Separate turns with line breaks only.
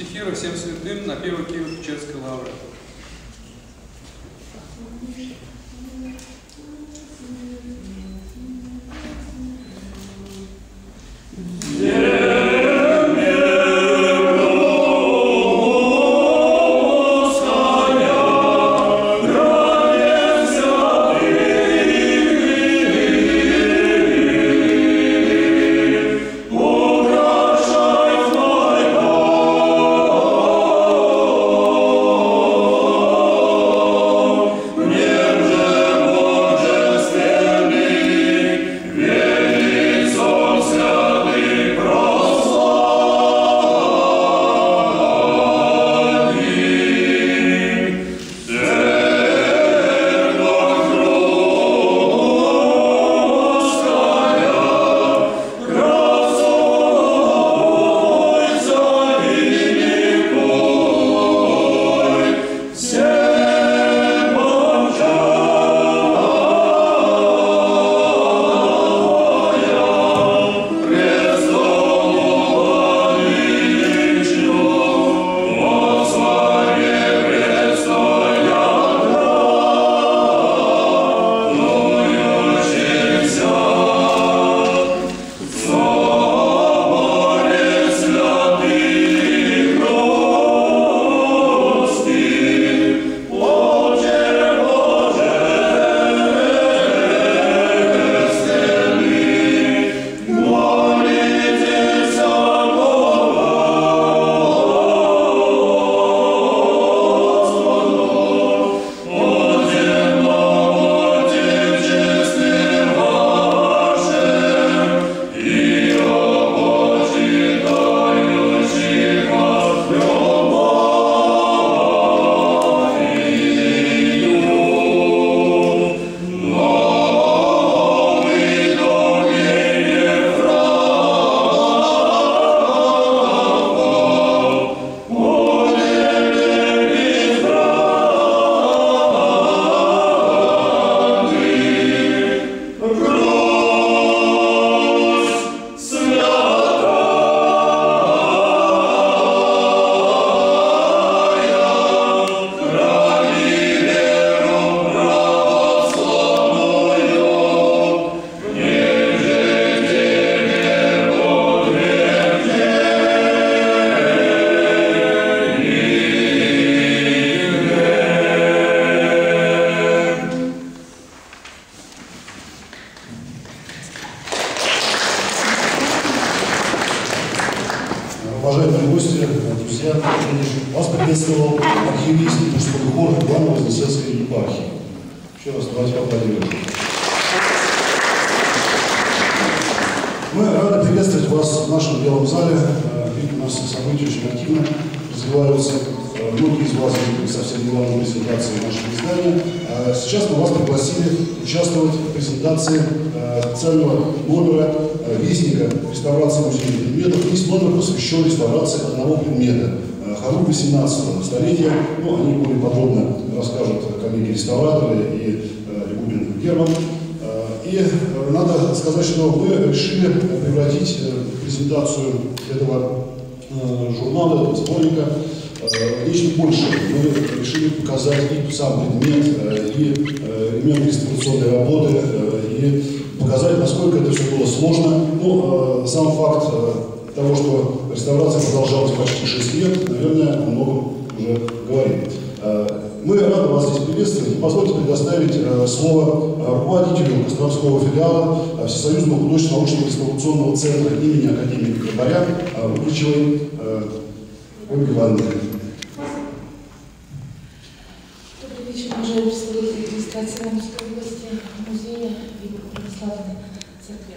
Стихира всем святым на первой Киево-Печерской лавре.
Уважаемые гости, друзья, вас приветствовал архиерест мужской хор Иваново-Вознесенской епархии. Еще раз давайте поаплодируем. Мы рады приветствовать вас в нашем белом зале. Видите, у нас события очень активно развиваются. Многие из вас были совсем недавно в презентации нашего издания. Сейчас мы вас пригласили участвовать в презентации специального номера вестника реставрации музейных предметов. Есть номер, посвящен реставрации одного предмета. Хоругвь 18 столетия. Ну, они более подробно расскажут коллеги-реставраторы и Регубин Герман. И надо сказать, что мы решили превратить презентацию этого журнала, этого сборника нечто большее. Мы решили показать и сам предмет, и элемент реставрационной работы, и показать, насколько это все было сложно. Ну, сам факт того, что реставрация продолжалась почти 6 лет, наверное, о многом уже говорит. Мы рады вас здесь приветствовать. Позвольте предоставить слово руководителю Костромского филиала Всесоюзного художественно-научного реставрационного центра имени академика Григоря Выключевой Ольги Ивановны.
Добрый вечер, уважаемые представители администрации Омской области, музея и православной церкви.